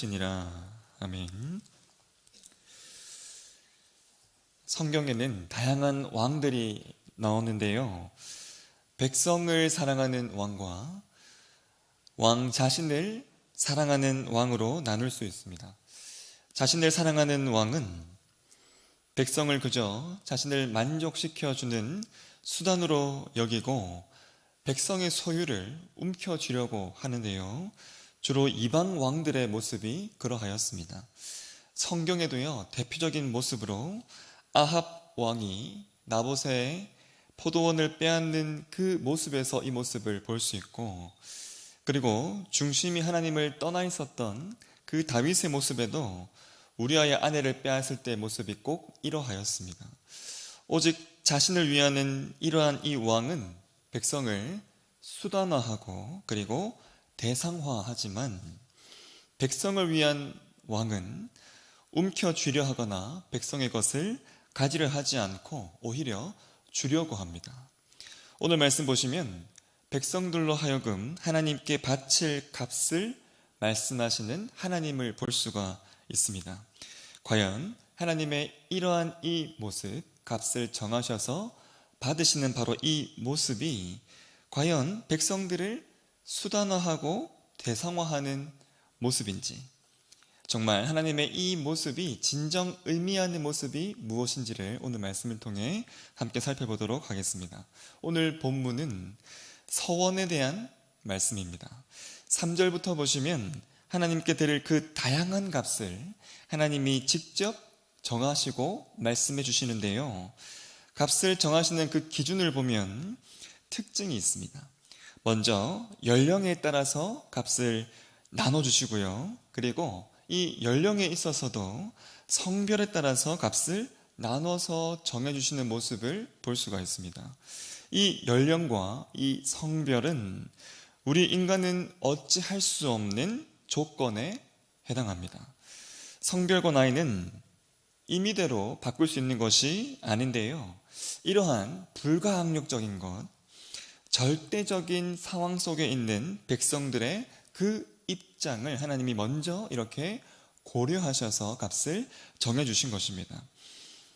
정할지니라. 아멘. 성경에는 다양한 왕들이 나오는데요, 백성을 사랑하는 왕과 왕 자신을 사랑하는 왕으로 나눌 수 있습니다. 자신을 사랑하는 왕은 백성을 그저 자신을 만족시켜주는 수단으로 여기고 백성의 소유를 움켜쥐려고 하는데요, 주로 이방 왕들의 모습이 그러하였습니다. 성경에도요, 대표적인 모습으로 아합 왕이 나봇의 포도원을 빼앗는 그 모습에서 이 모습을 볼 수 있고, 그리고 중심이 하나님을 떠나 있었던 그 다윗의 모습에도 우리아의 아내를 빼앗을 때의 모습이 꼭 이러하였습니다. 오직 자신을 위하는 이러한 이 왕은 백성을 수단화하고 그리고 대상화하지만, 백성을 위한 왕은 움켜쥐려 하거나 백성의 것을 가지려 하지 않고 오히려 주려고 합니다. 오늘 말씀 보시면 백성들로 하여금 하나님께 바칠 값을 말씀하시는 하나님을 볼 수가 있습니다. 과연 하나님의 이러한 이 모습, 값을 정하셔서 받으시는 바로 이 모습이 과연 백성들을 수단화하고 대상화하는 모습인지, 정말 하나님의 이 모습이 진정 의미하는 모습이 무엇인지를 오늘 말씀을 통해 함께 살펴보도록 하겠습니다. 오늘 본문은 서원에 대한 말씀입니다. 3절부터 보시면 하나님께 드릴 그 다양한 값을 하나님이 직접 정하시고 말씀해 주시는데요, 값을 정하시는 그 기준을 보면 특징이 있습니다. 먼저 연령에 따라서 값을 나눠주시고요, 그리고 이 연령에 있어서도 성별에 따라서 값을 나눠서 정해주시는 모습을 볼 수가 있습니다. 이 연령과 이 성별은 우리 인간은 어찌할 수 없는 조건에 해당합니다. 성별과 나이는 임의대로 바꿀 수 있는 것이 아닌데요, 이러한 불가항력적인 것, 절대적인 상황 속에 있는 백성들의 그 입장을 하나님이 먼저 이렇게 고려하셔서 값을 정해주신 것입니다.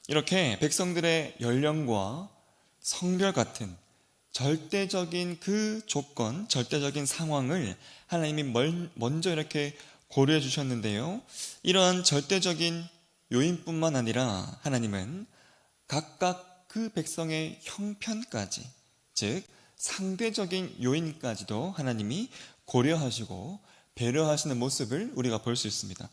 이렇게 백성들의 연령과 성별 같은 절대적인 그 조건, 절대적인 상황을 하나님이 먼저 이렇게 고려해 주셨는데요, 이러한 절대적인 요인뿐만 아니라 하나님은 각각 그 백성의 형편까지, 즉 상대적인 요인까지도 하나님이 고려하시고 배려하시는 모습을 우리가 볼 수 있습니다.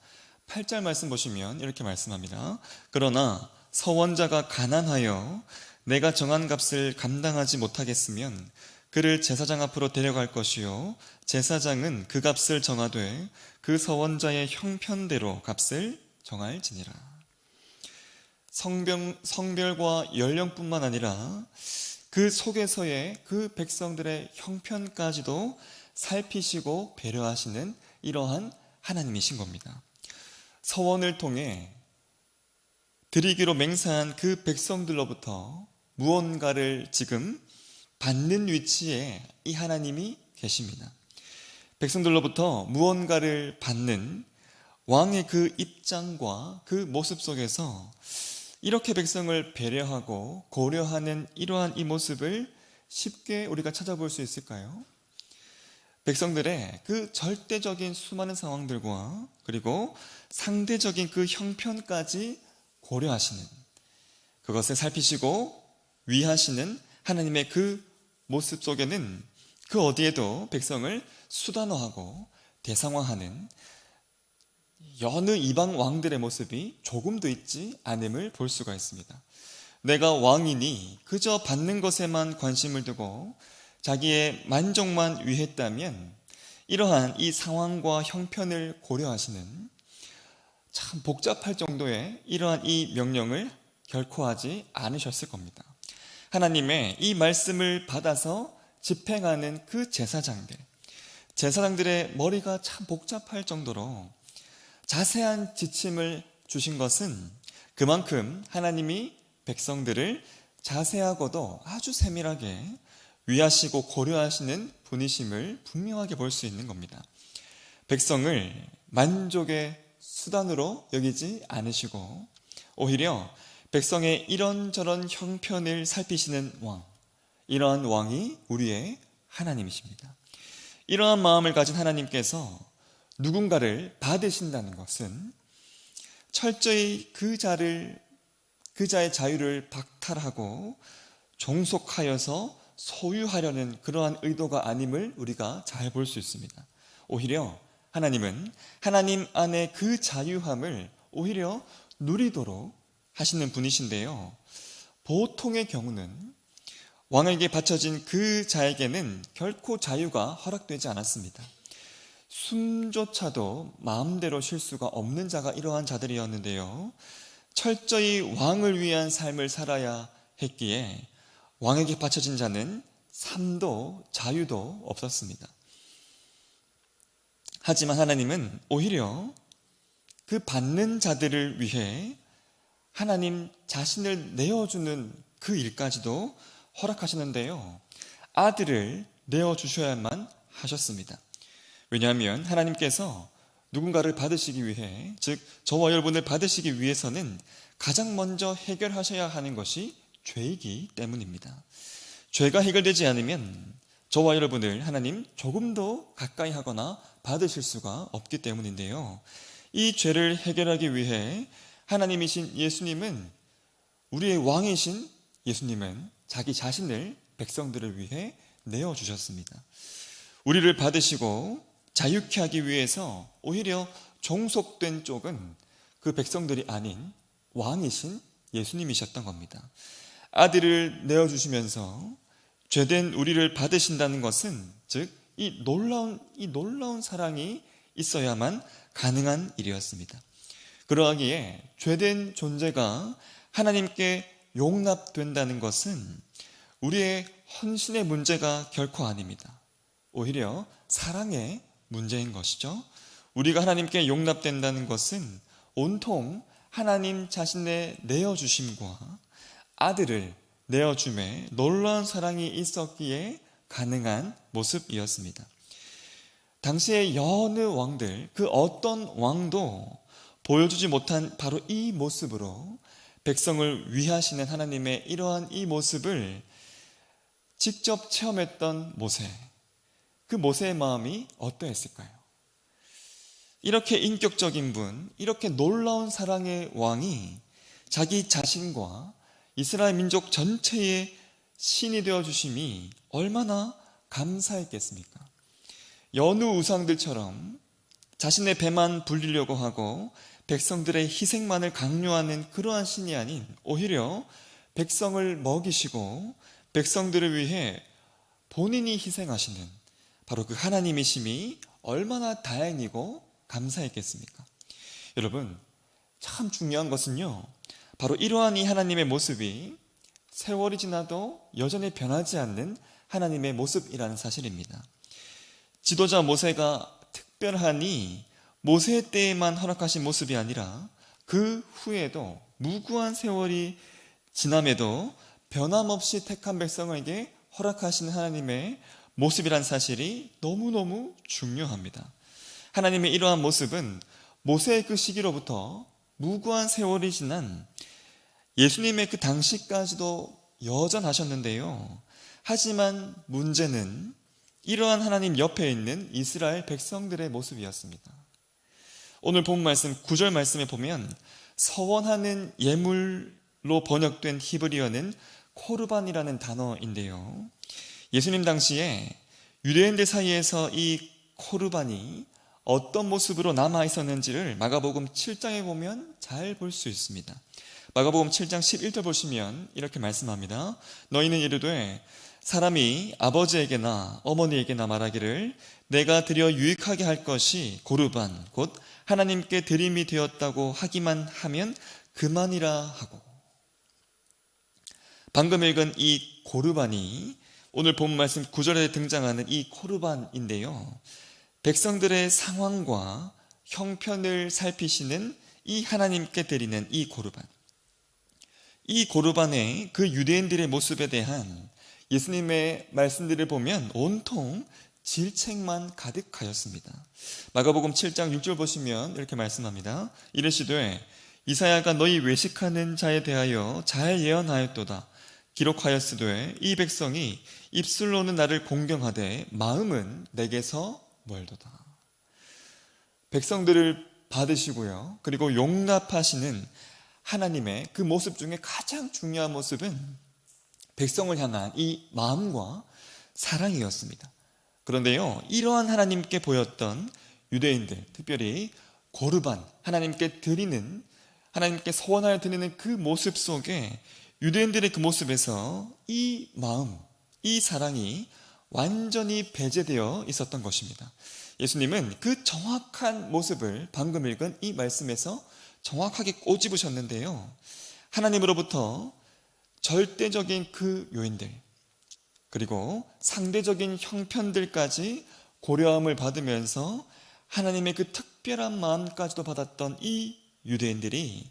8절 말씀 보시면 이렇게 말씀합니다. 그러나 서원자가 가난하여 내가 정한 값을 감당하지 못하겠으면 그를 제사장 앞으로 데려갈 것이요, 제사장은 그 값을 정하되 그 서원자의 형편대로 값을 정할지니라. 성별과 연령뿐만 아니라 그 속에서의 그 백성들의 형편까지도 살피시고 배려하시는 이러한 하나님이신 겁니다. 서원을 통해 드리기로 맹세한 그 백성들로부터 무언가를 지금 받는 위치에 이 하나님이 계십니다. 백성들로부터 무언가를 받는 왕의 그 입장과 그 모습 속에서 이렇게 백성을 배려하고 고려하는 이러한 이 모습을 쉽게 우리가 찾아볼 수 있을까요? 백성들의 그 절대적인 수많은 상황들과 그리고 상대적인 그 형편까지 고려하시는, 그것을 살피시고 위하시는 하나님의 그 모습 속에는 그 어디에도 백성을 수단화하고 대상화하는 여느 이방 왕들의 모습이 조금도 있지 않음을 볼 수가 있습니다. 내가 왕이니 그저 받는 것에만 관심을 두고 자기의 만족만 위했다면 이러한 이 상황과 형편을 고려하시는, 참 복잡할 정도의 이러한 이 명령을 결코 하지 않으셨을 겁니다. 하나님의 이 말씀을 받아서 집행하는 그 제사장들의 머리가 참 복잡할 정도로 자세한 지침을 주신 것은 그만큼 하나님이 백성들을 자세하고도 아주 세밀하게 위하시고 고려하시는 분이심을 분명하게 볼 수 있는 겁니다. 백성을 만족의 수단으로 여기지 않으시고 오히려 백성의 이런저런 형편을 살피시는 왕, 이러한 왕이 우리의 하나님이십니다. 이러한 마음을 가진 하나님께서 누군가를 받으신다는 것은 철저히 그 자의 자유를 박탈하고 종속하여서 소유하려는 그러한 의도가 아님을 우리가 잘 볼 수 있습니다. 오히려 하나님은 하나님 안에 그 자유함을 오히려 누리도록 하시는 분이신데요. 보통의 경우는 왕에게 바쳐진 그 자에게는 결코 자유가 허락되지 않았습니다. 숨조차도 마음대로 쉴 수가 없는 자가 이러한 자들이었는데요. 철저히 왕을 위한 삶을 살아야 했기에 왕에게 바쳐진 자는 삶도 자유도 없었습니다. 하지만 하나님은 오히려 그 받는 자들을 위해 하나님 자신을 내어주는 그 일까지도 허락하시는데요. 아들을 내어주셔야만 하셨습니다. 왜냐하면 하나님께서 누군가를 받으시기 위해, 즉 저와 여러분을 받으시기 위해서는 가장 먼저 해결하셔야 하는 것이 죄이기 때문입니다. 죄가 해결되지 않으면 저와 여러분을 하나님 조금도 가까이 하거나 받으실 수가 없기 때문인데요. 이 죄를 해결하기 위해 하나님이신 예수님은, 우리의 왕이신 예수님은 자기 자신을 백성들을 위해 내어주셨습니다. 우리를 받으시고 자유케 하기 위해서 오히려 종속된 쪽은 그 백성들이 아닌 왕이신 예수님이셨던 겁니다. 아들을 내어주시면서 죄된 우리를 받으신다는 것은, 즉 이 놀라운 사랑이 있어야만 가능한 일이었습니다. 그러하기에 죄된 존재가 하나님께 용납된다는 것은 우리의 헌신의 문제가 결코 아닙니다. 오히려 사랑의 문제인 것이죠. 우리가 하나님께 용납된다는 것은 온통 하나님 자신의 내어주심과 아들을 내어줌에 놀라운 사랑이 있었기에 가능한 모습이었습니다. 당시의 여느 왕들, 그 어떤 왕도 보여주지 못한 바로 이 모습으로 백성을 위하시는 하나님의 이러한 이 모습을 직접 체험했던 모세, 그 모세의 마음이 어떠했을까요? 이렇게 인격적인 분, 이렇게 놀라운 사랑의 왕이 자기 자신과 이스라엘 민족 전체의 신이 되어주심이 얼마나 감사했겠습니까? 여느 우상들처럼 자신의 배만 불리려고 하고 백성들의 희생만을 강요하는 그러한 신이 아닌 오히려 백성을 먹이시고 백성들을 위해 본인이 희생하시는 바로 그 하나님이심이 얼마나 다행이고 감사했겠습니까? 여러분, 참 중요한 것은요, 바로 이러한 이 하나님의 모습이 세월이 지나도 여전히 변하지 않는 하나님의 모습이라는 사실입니다. 지도자 모세가 특별하니 모세 때에만 허락하신 모습이 아니라 그 후에도 무구한 세월이 지남에도 변함없이 택한 백성에게 허락하신 하나님의 모습이란 사실이 너무너무 중요합니다. 하나님의 이러한 모습은 모세의 그 시기로부터 무구한 세월이 지난 예수님의 그 당시까지도 여전하셨는데요. 하지만 문제는 이러한 하나님 옆에 있는 이스라엘 백성들의 모습이었습니다. 오늘 본 말씀 9절 말씀에 보면 서원하는 예물로 번역된 히브리어는 코르반이라는 단어인데요. 예수님 당시에 유대인들 사이에서 이 코르반이 어떤 모습으로 남아 있었는지를 마가복음 7장에 보면 잘 볼 수 있습니다. 마가복음 7장 11절 보시면 이렇게 말씀합니다. 너희는 이르되 사람이 아버지에게나 어머니에게나 말하기를 내가 드려 유익하게 할 것이 고르반 곧 하나님께 드림이 되었다고 하기만 하면 그만이라 하고. 방금 읽은 이 고르반이 오늘 본 말씀 9절에 등장하는 이 코르반인데요. 백성들의 상황과 형편을 살피시는 이 하나님께 드리는 이 고르반. 이 고르반의 그 유대인들의 모습에 대한 예수님의 말씀들을 보면 온통 질책만 가득하였습니다. 마가복음 7장 6절 보시면 이렇게 말씀합니다. 이르시되 이사야가 너희 외식하는 자에 대하여 잘 예언하였도다. 기록하였으되 이 백성이 입술로는 나를 공경하되 마음은 내게서 멀도다. 백성들을 받으시고요, 그리고 용납하시는 하나님의 그 모습 중에 가장 중요한 모습은 백성을 향한 이 마음과 사랑이었습니다. 그런데요, 이러한 하나님께 보였던 유대인들, 특별히 고르반, 하나님께 소원하여 드리는 그 모습 속에 유대인들의 그 모습에서 이 마음, 이 사랑이 완전히 배제되어 있었던 것입니다. 예수님은 그 정확한 모습을 방금 읽은 이 말씀에서 정확하게 꼬집으셨는데요, 하나님으로부터 절대적인 그 요인들, 그리고 상대적인 형편들까지 고려함을 받으면서 하나님의 그 특별한 마음까지도 받았던 이 유대인들이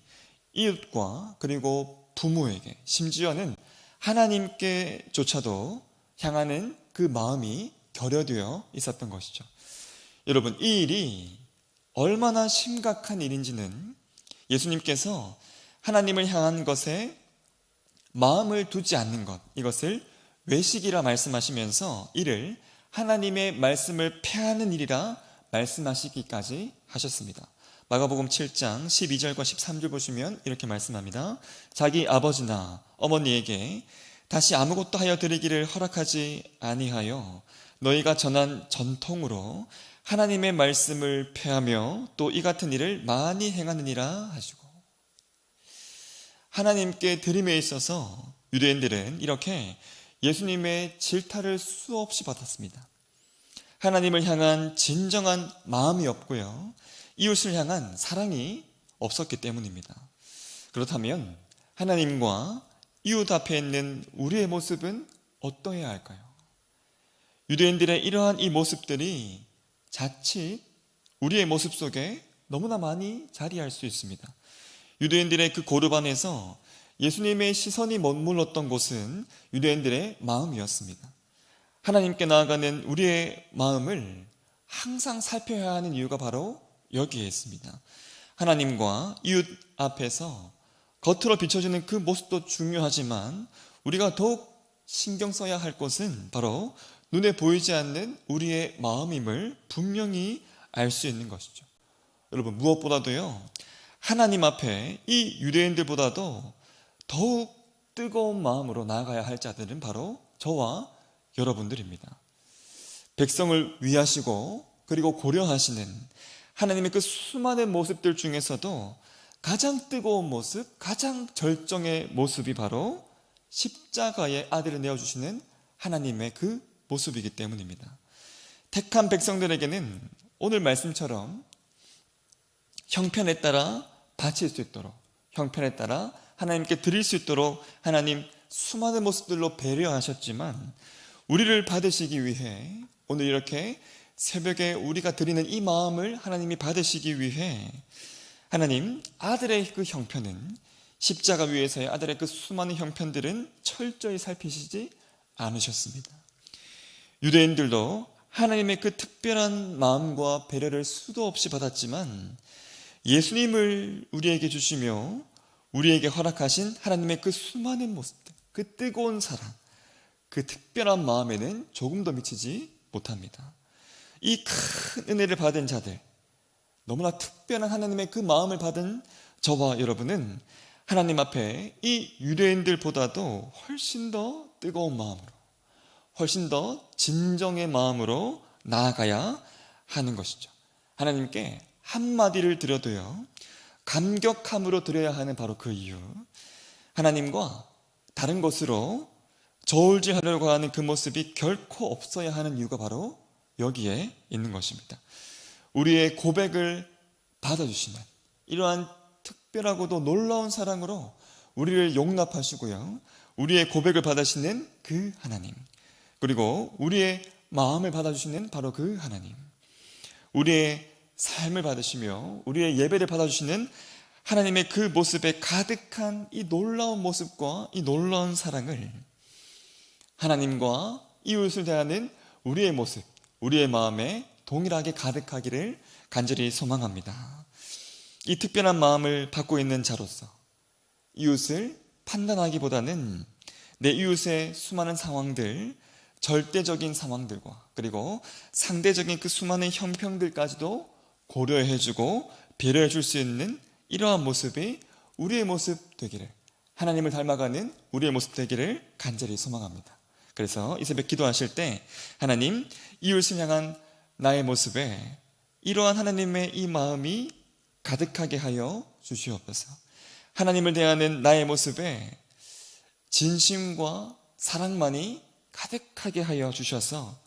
이웃과 그리고 부모에게, 심지어는 하나님께조차도 향하는 그 마음이 결여되어 있었던 것이죠. 여러분, 이 일이 얼마나 심각한 일인지는 예수님께서 하나님을 향한 것에 마음을 두지 않는 것, 이것을 외식이라 말씀하시면서 이를 하나님의 말씀을 폐하는 일이라 말씀하시기까지 하셨습니다. 마가복음 7장 12절과 13절 보시면 이렇게 말씀합니다. 자기 아버지나 어머니에게 다시 아무것도 하여 드리기를 허락하지 아니하여 너희가 전한 전통으로 하나님의 말씀을 폐하며 또 이 같은 일을 많이 행하느니라 하시고, 하나님께 드림에 있어서 유대인들은 이렇게 예수님의 질타를 수없이 받았습니다. 하나님을 향한 진정한 마음이 없고요, 이웃을 향한 사랑이 없었기 때문입니다. 그렇다면 하나님과 이웃 앞에 있는 우리의 모습은 어떠해야 할까요? 유대인들의 이러한 이 모습들이 자칫 우리의 모습 속에 너무나 많이 자리할 수 있습니다. 유대인들의 그 고르반에서 예수님의 시선이 머물렀던 곳은 유대인들의 마음이었습니다. 하나님께 나아가는 우리의 마음을 항상 살펴야 하는 이유가 바로 여기에 있습니다. 하나님과 이웃 앞에서 겉으로 비춰지는 그 모습도 중요하지만 우리가 더욱 신경 써야 할 것은 바로 눈에 보이지 않는 우리의 마음임을 분명히 알 수 있는 것이죠. 여러분, 무엇보다도요, 하나님 앞에 이 유대인들보다도 더욱 뜨거운 마음으로 나아가야 할 자들은 바로 저와 여러분들입니다. 백성을 위하시고 그리고 고려하시는 하나님의 그 수많은 모습들 중에서도 가장 뜨거운 모습, 가장 절정의 모습이 바로 십자가의 아들을 내어주시는 하나님의 그 모습이기 때문입니다. 택한 백성들에게는 오늘 말씀처럼 형편에 따라 바칠 수 있도록, 형편에 따라 하나님께 드릴 수 있도록 하나님 수많은 모습들로 배려하셨지만, 우리를 받으시기 위해 오늘 이렇게 새벽에 우리가 드리는 이 마음을 하나님이 받으시기 위해 하나님 아들의 그 형편은, 십자가 위에서의 아들의 그 수많은 형편들은 철저히 살피시지 않으셨습니다. 유대인들도 하나님의 그 특별한 마음과 배려를 수도 없이 받았지만 예수님을 우리에게 주시며 우리에게 허락하신 하나님의 그 수많은 모습들, 그 뜨거운 사랑, 그 특별한 마음에는 조금 더 미치지 못합니다. 이 큰 은혜를 받은 자들, 너무나 특별한 하나님의 그 마음을 받은 저와 여러분은 하나님 앞에 이 유대인들보다도 훨씬 더 뜨거운 마음으로, 훨씬 더 진정의 마음으로 나아가야 하는 것이죠. 하나님께 한마디를 드려도요, 감격함으로 드려야 하는 바로 그 이유, 하나님과 다른 것으로 저울질하려고 하는 그 모습이 결코 없어야 하는 이유가 바로 여기에 있는 것입니다. 우리의 고백을 받아주시는 이러한 특별하고도 놀라운 사랑으로 우리를 용납하시고요, 우리의 고백을 받으시는 그 하나님, 그리고 우리의 마음을 받아주시는 바로 그 하나님, 우리의 삶을 받으시며 우리의 예배를 받아주시는 하나님의 그 모습에 가득한 이 놀라운 모습과 이 놀라운 사랑을 하나님과 이웃을 대하는 우리의 모습, 우리의 마음에 동일하게 가득하기를 간절히 소망합니다. 이 특별한 마음을 받고 있는 자로서 이웃을 판단하기보다는 내 이웃의 수많은 상황들, 절대적인 상황들과 그리고 상대적인 그 수많은 형평들까지도 고려해주고 배려해줄 수 있는 이러한 모습이 우리의 모습 되기를, 하나님을 닮아가는 우리의 모습 되기를 간절히 소망합니다. 그래서 이 새벽 기도하실 때 하나님, 이웃을 향한 나의 모습에 이러한 하나님의 이 마음이 가득하게 하여 주시옵소서. 하나님을 대하는 나의 모습에 진심과 사랑만이 가득하게 하여 주셔서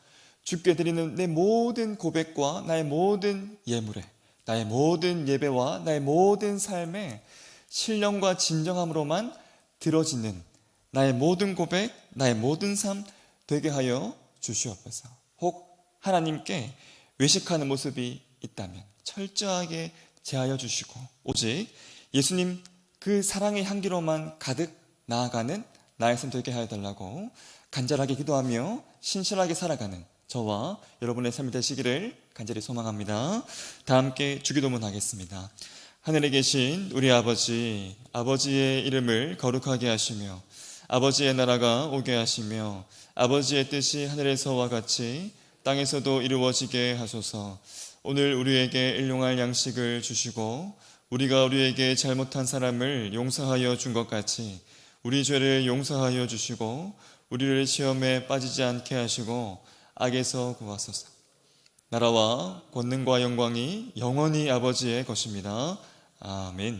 주께 드리는 내 모든 고백과 나의 모든 예물에, 나의 모든 예배와 나의 모든 삶에 신령과 진정함으로만 들어지는 나의 모든 고백, 나의 모든 삶 되게 하여 주시옵소서. 혹 하나님께 외식하는 모습이 있다면 철저하게 제하여 주시고 오직 예수님 그 사랑의 향기로만 가득 나아가는 나의 삶 되게 하여 달라고 간절하게 기도하며 신실하게 살아가는 저와 여러분의 삶이 되시기를 간절히 소망합니다. 다 함께 주기도문 하겠습니다. 하늘에 계신 우리 아버지, 아버지의 이름을 거룩하게 하시며 아버지의 나라가 오게 하시며 아버지의 뜻이 하늘에서와 같이 땅에서도 이루어지게 하소서. 오늘 우리에게 일용할 양식을 주시고 우리가 우리에게 잘못한 사람을 용서하여 준 것 같이 우리 죄를 용서하여 주시고 우리를 시험에 빠지지 않게 하시고 악에서 구하소서. 나라와 권능과 영광이 영원히 아버지의 것입니다. 아멘.